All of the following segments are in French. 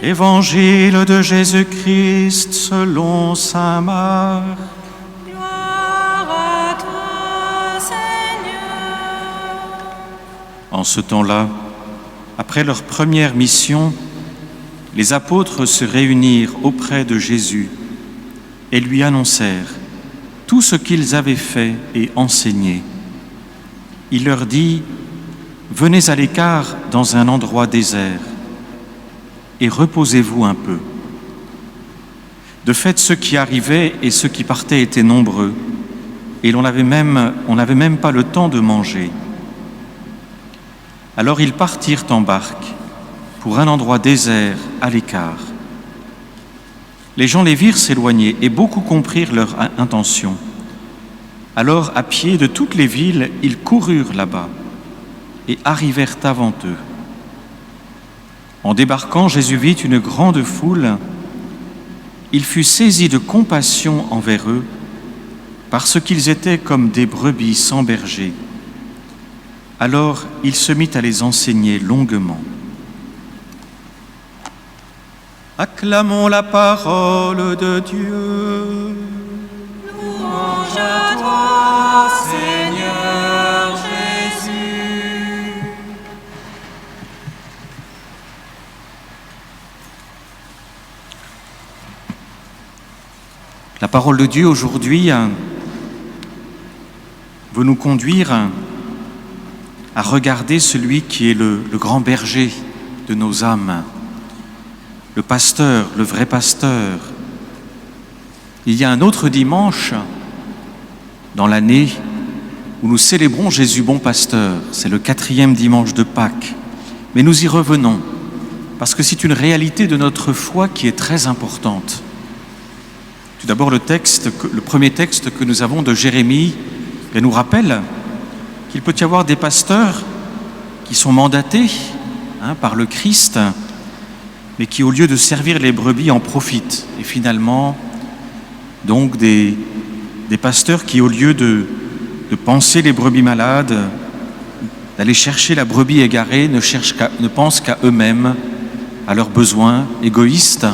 Évangile de Jésus-Christ selon saint Marc. Gloire à toi, Seigneur. En ce temps-là, après leur première mission, les apôtres se réunirent auprès de Jésus et lui annoncèrent tout ce qu'ils avaient fait et enseigné. Il leur dit : « Venez à l'écart dans un endroit désert et reposez-vous un peu. » De fait, ceux qui arrivaient et ceux qui partaient étaient nombreux, et on n'avait même pas le temps de manger. Alors ils partirent en barque pour un endroit désert à l'écart. Les gens les virent s'éloigner et beaucoup comprirent leur intention. Alors, à pied de toutes les villes, ils coururent là-bas et arrivèrent avant eux. En débarquant, Jésus vit une grande foule. Il fut saisi de compassion envers eux, parce qu'ils étaient comme des brebis sans berger. Alors il se mit à les enseigner longuement. Acclamons la parole de Dieu. Louange à toi, Seigneur Jésus. La parole de Dieu aujourd'hui veut nous conduire à regarder celui qui est le grand berger de nos âmes, le pasteur, le vrai pasteur. Il y a un autre dimanche dans l'année où nous célébrons Jésus bon pasteur. C'est le 4e dimanche de Pâques. Mais nous y revenons parce que c'est une réalité de notre foi qui est très importante. Tout d'abord, le premier texte que nous avons de Jérémie nous rappelle qu'il peut y avoir des pasteurs qui sont mandatés par le Christ, mais qui, au lieu de servir les brebis, en profitent. Et finalement, donc, des pasteurs qui, au lieu de penser les brebis malades, d'aller chercher la brebis égarée, ne pensent qu'à eux-mêmes, à leurs besoins égoïstes,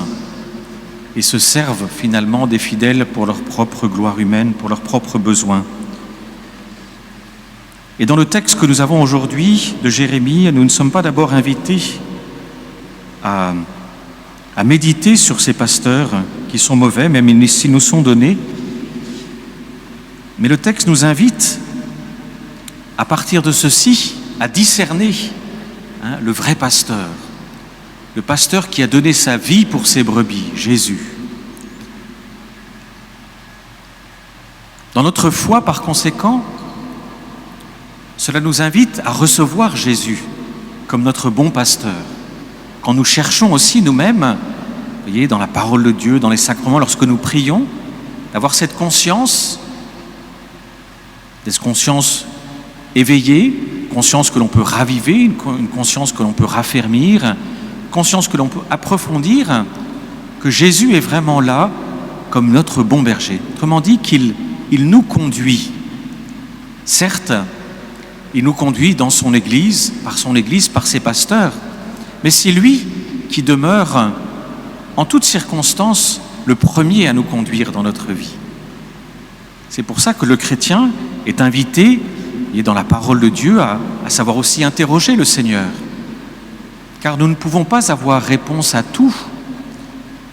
et se servent finalement des fidèles pour leur propre gloire humaine, pour leurs propres besoins. Et dans le texte que nous avons aujourd'hui de Jérémie, nous ne sommes pas d'abord invités à méditer sur ces pasteurs qui sont mauvais, même s'ils nous sont donnés. Mais le texte nous invite, à partir de ceci, à discerner le vrai pasteur, le pasteur qui a donné sa vie pour ses brebis, Jésus. Dans notre foi, par conséquent, cela nous invite à recevoir Jésus comme notre bon pasteur. Quand nous cherchons aussi nous-mêmes, vous voyez, dans la parole de Dieu, dans les sacrements, lorsque nous prions, d'avoir cette conscience éveillée, conscience que l'on peut raviver, une conscience que l'on peut raffermir, conscience que l'on peut approfondir, que Jésus est vraiment là comme notre bon berger. Autrement dit, qu'il nous conduit. Certes, il nous conduit dans son Église, par ses pasteurs, mais c'est lui qui demeure en toutes circonstances le premier à nous conduire dans notre vie. C'est pour ça que le chrétien est invité, dans la parole de Dieu, à savoir aussi interroger le Seigneur. Car nous ne pouvons pas avoir réponse à tout,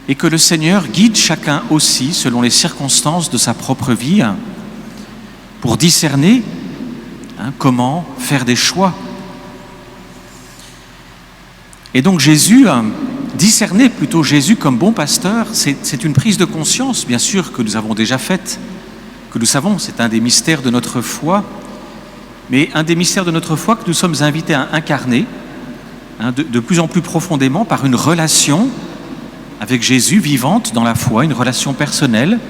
et que le Seigneur guide chacun aussi selon les circonstances de sa propre vie pour discerner comment faire des choix. Et donc discerner plutôt Jésus comme bon pasteur, c'est une prise de conscience, bien sûr, que nous avons déjà faite, que nous savons, c'est un des mystères de notre foi, mais un des mystères de notre foi que nous sommes invités à incarner de plus en plus profondément par une relation avec Jésus vivante dans la foi, une relation personnelle,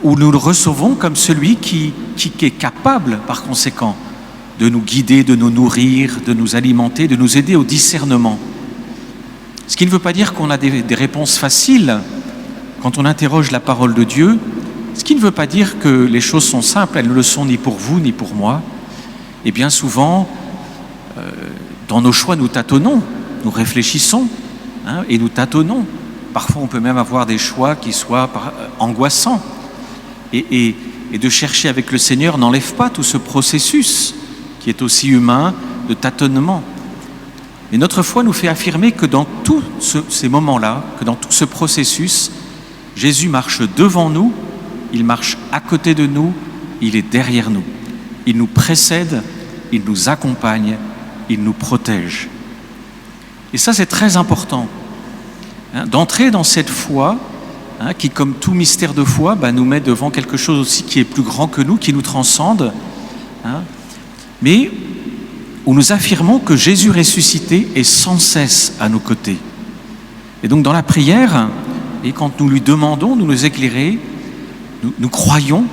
où nous le recevons comme celui qui est capable, par conséquent, de nous guider, de nous nourrir, de nous alimenter, de nous aider au discernement. Ce qui ne veut pas dire qu'on a des réponses faciles quand on interroge la parole de Dieu, ce qui ne veut pas dire que les choses sont simples, elles ne le sont ni pour vous ni pour moi. Et bien souvent, dans nos choix, nous tâtonnons, nous réfléchissons, et nous tâtonnons. Parfois, on peut même avoir des choix qui soient angoissants. Et de chercher avec le Seigneur n'enlève pas tout ce processus qui est aussi humain de tâtonnement. Mais notre foi nous fait affirmer que dans tous ces moments-là, que dans tout ce processus, Jésus marche devant nous, il marche à côté de nous, il est derrière nous. Il nous précède, il nous accompagne, il nous protège. Et ça, c'est très important, d'entrer dans cette foi qui, comme tout mystère de foi, nous met devant quelque chose aussi qui est plus grand que nous, qui nous transcende, mais où nous affirmons que Jésus ressuscité est sans cesse à nos côtés. Et donc dans la prière, et quand nous lui demandons de nous éclairer, nous croyons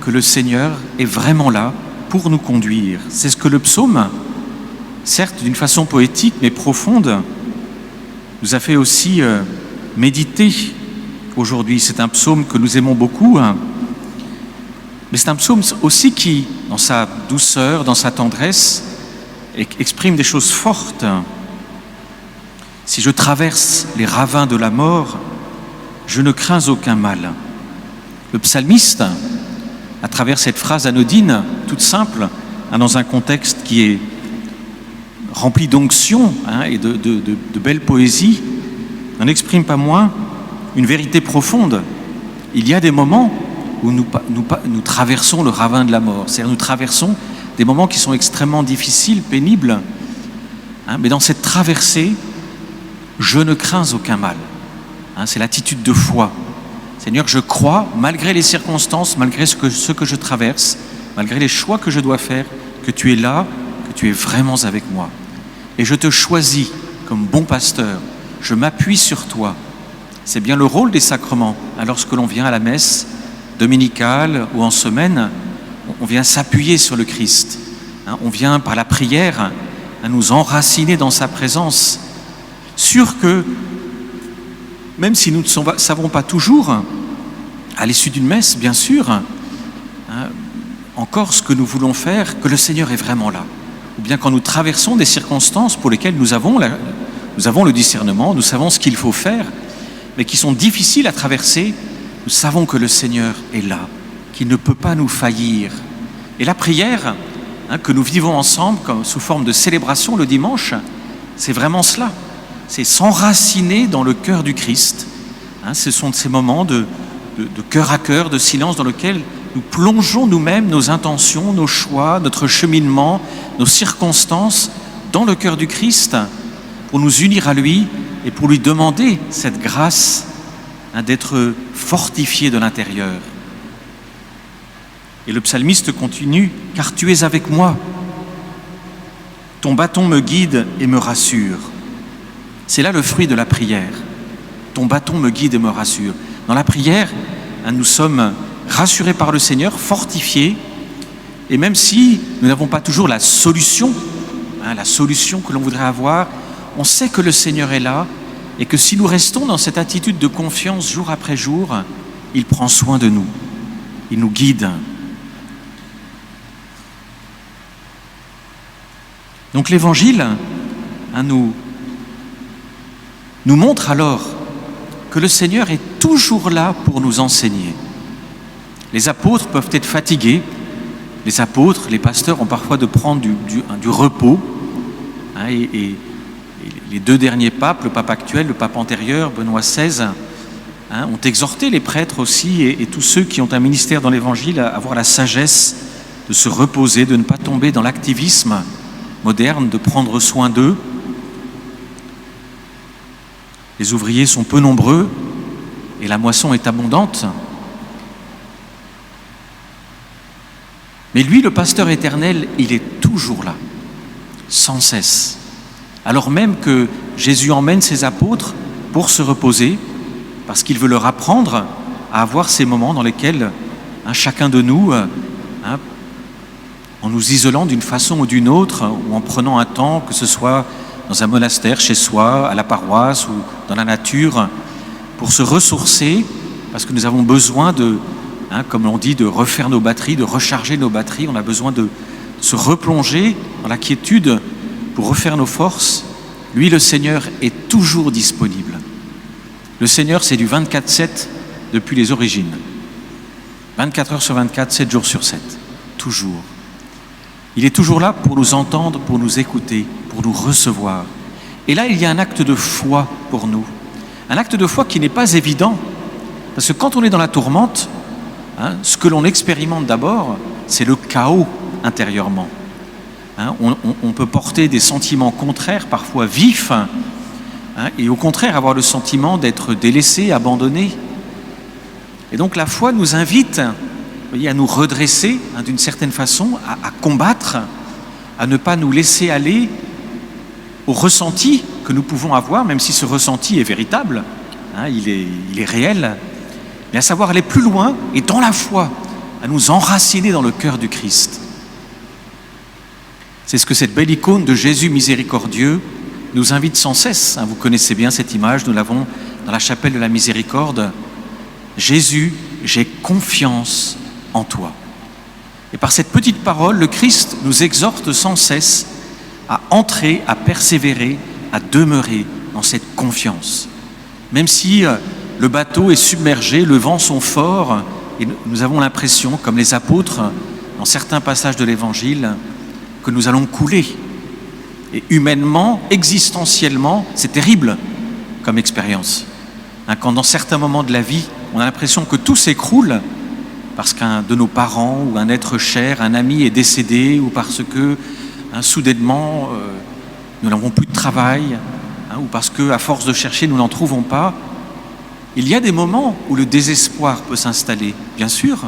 que le Seigneur est vraiment là pour nous conduire. C'est ce que le psaume, certes d'une façon poétique mais profonde, nous a fait aussi méditer aujourd'hui. C'est un psaume que nous aimons beaucoup, mais c'est un psaume aussi qui, dans sa douceur, dans sa tendresse, exprime des choses fortes. Si je traverse les ravins de la mort, je ne crains aucun mal. Le psalmiste, à travers cette phrase anodine, toute simple, dans un contexte qui est rempli d'onction et de belle poésie, n'en exprime pas moins une vérité profonde. Il y a des moments où nous traversons le ravin de la mort, c'est-à-dire nous traversons des moments qui sont extrêmement difficiles, pénibles, mais dans cette traversée, je ne crains aucun mal. C'est l'attitude de foi. Seigneur, je crois, malgré les circonstances, malgré ce que je traverse, malgré les choix que je dois faire, que tu es là, que tu es vraiment avec moi. Et je te choisis comme bon pasteur, je m'appuie sur toi. C'est bien le rôle des sacrements. Lorsque l'on vient à la messe dominicale ou en semaine, on vient s'appuyer sur le Christ. On vient par la prière à nous enraciner dans sa présence. Sûr que, même si nous ne savons pas toujours, à l'issue d'une messe, bien sûr, encore ce que nous voulons faire, que le Seigneur est vraiment là. Ou bien quand nous traversons des circonstances pour lesquelles nous avons le discernement, nous savons ce qu'il faut faire, mais qui sont difficiles à traverser, nous savons que le Seigneur est là, qu'il ne peut pas nous faillir. Et la prière que nous vivons ensemble, comme sous forme de célébration le dimanche, c'est vraiment cela. C'est s'enraciner dans le cœur du Christ. Ce sont ces moments de cœur à cœur, de silence dans lequel nous plongeons nous-mêmes nos intentions, nos choix, notre cheminement, nos circonstances dans le cœur du Christ pour nous unir à lui et pour lui demander cette grâce d'être fortifié de l'intérieur. Et le psalmiste continue, « Car tu es avec moi, ton bâton me guide et me rassure. » C'est là le fruit de la prière. Ton bâton me guide et me rassure. Dans la prière, nous sommes rassurés par le Seigneur, fortifiés, et même si nous n'avons pas toujours la solution que l'on voudrait avoir, on sait que le Seigneur est là, et que si nous restons dans cette attitude de confiance jour après jour, il prend soin de nous, il nous guide. Donc l'Évangile nous montre alors que le Seigneur est toujours là pour nous enseigner. Les apôtres peuvent être fatigués, les apôtres, les pasteurs ont parfois de prendre du repos, et les deux derniers papes, le pape actuel, le pape antérieur, Benoît XVI, ont exhorté les prêtres aussi et tous ceux qui ont un ministère dans l'Évangile à avoir la sagesse de se reposer, de ne pas tomber dans l'activisme moderne, de prendre soin d'eux. Les ouvriers sont peu nombreux et la moisson est abondante. Mais lui, le pasteur éternel, il est toujours là, sans cesse. Alors même que Jésus emmène ses apôtres pour se reposer, parce qu'il veut leur apprendre à avoir ces moments dans lesquels chacun de nous, en nous isolant d'une façon ou d'une autre, ou en prenant un temps, que ce soit dans un monastère, chez soi, à la paroisse ou dans la nature, pour se ressourcer, parce que nous avons besoin comme on dit, de refaire nos batteries, de recharger nos batteries. On a besoin de se replonger dans la quiétude pour refaire nos forces. Lui, le Seigneur, est toujours disponible. Le Seigneur, c'est du 24/7 depuis les origines. 24 heures sur 24, 7 jours sur 7. Toujours. Il est toujours là pour nous entendre, pour nous écouter, pour nous recevoir. Et là, il y a un acte de foi pour nous. Un acte de foi qui n'est pas évident. Parce que quand on est dans la tourmente, ce que l'on expérimente d'abord, c'est le chaos intérieurement. On peut porter des sentiments contraires, parfois vifs, et au contraire avoir le sentiment d'être délaissé, abandonné. Et donc la foi nous invite, vous voyez, à nous redresser d'une certaine façon, à combattre, à ne pas nous laisser aller au ressenti que nous pouvons avoir, même si ce ressenti est véritable, il est réel, mais à savoir aller plus loin et dans la foi, à nous enraciner dans le cœur du Christ. C'est ce que cette belle icône de Jésus miséricordieux nous invite sans cesse. Vous connaissez bien cette image, nous l'avons dans la chapelle de la Miséricorde. Jésus, j'ai confiance en toi. Et par cette petite parole, le Christ nous exhorte sans cesse à entrer, à persévérer, à demeurer dans cette confiance. Même si le bateau est submergé, le vent sont forts, et nous avons l'impression, comme les apôtres, dans certains passages de l'Évangile, que nous allons couler. Et humainement, existentiellement, c'est terrible comme expérience. Quand dans certains moments de la vie, on a l'impression que tout s'écroule parce qu'un de nos parents ou un être cher, un ami est décédé, ou parce que soudainement nous n'avons plus de travail, ou parce qu'à force de chercher, nous n'en trouvons pas. Il y a des moments où le désespoir peut s'installer, bien sûr.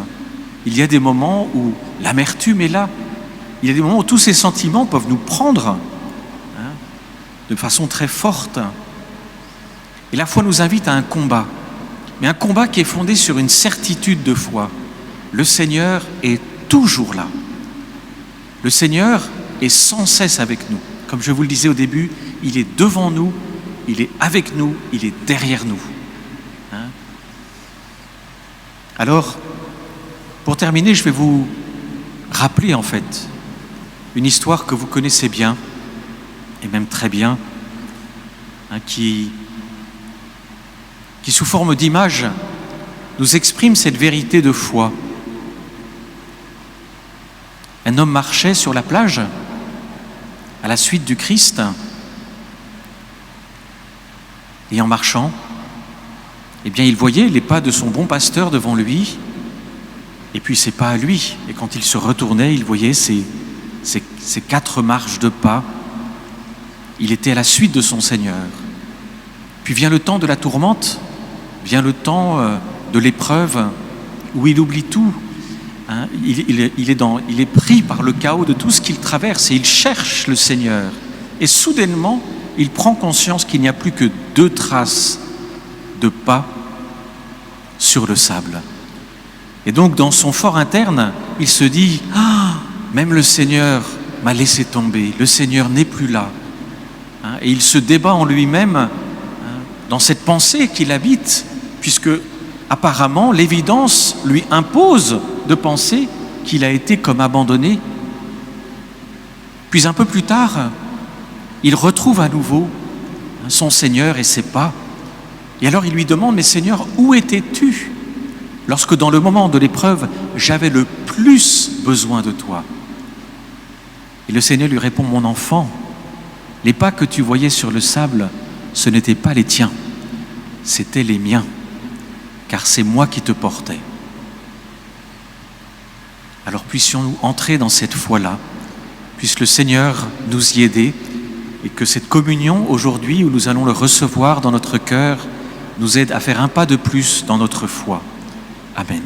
Il y a des moments où l'amertume est là. Il y a des moments où tous ces sentiments peuvent nous prendre de façon très forte. Et la foi nous invite à un combat, mais un combat qui est fondé sur une certitude de foi. Le Seigneur est toujours là. Le Seigneur est sans cesse avec nous. Comme je vous le disais au début, il est devant nous, il est avec nous, il est derrière nous. Alors, pour terminer, je vais vous rappeler en fait une histoire que vous connaissez bien, et même très bien, qui sous forme d'image nous exprime cette vérité de foi. Un homme marchait sur la plage à la suite du Christ, et en marchant, eh bien, il voyait les pas de son bon pasteur devant lui, et puis ses pas à lui. Et quand il se retournait, il voyait ces 4 marches de pas. Il était à la suite de son Seigneur. Puis vient le temps de la tourmente, vient le temps de l'épreuve, où il oublie tout. Il est pris par le chaos de tout ce qu'il traverse, et il cherche le Seigneur. Et soudainement, il prend conscience qu'il n'y a plus que 2 traces de pas sur le sable. Et donc, dans son fort interne, il se dit « Ah, même le Seigneur m'a laissé tomber, le Seigneur n'est plus là. » Et il se débat en lui-même dans cette pensée qu'il habite, puisque apparemment l'évidence lui impose de penser qu'il a été comme abandonné. Puis un peu plus tard, il retrouve à nouveau son Seigneur et ses pas. Et alors il lui demande « Mais Seigneur, où étais-tu lorsque dans le moment de l'épreuve, j'avais le plus besoin de toi ?» Et le Seigneur lui répond « Mon enfant, les pas que tu voyais sur le sable, ce n'étaient pas les tiens, c'étaient les miens, car c'est moi qui te portais. » Alors puissions-nous entrer dans cette foi-là, puisse le Seigneur nous y aider, et que cette communion aujourd'hui, où nous allons le recevoir dans notre cœur, nous aide à faire un pas de plus dans notre foi. Amen.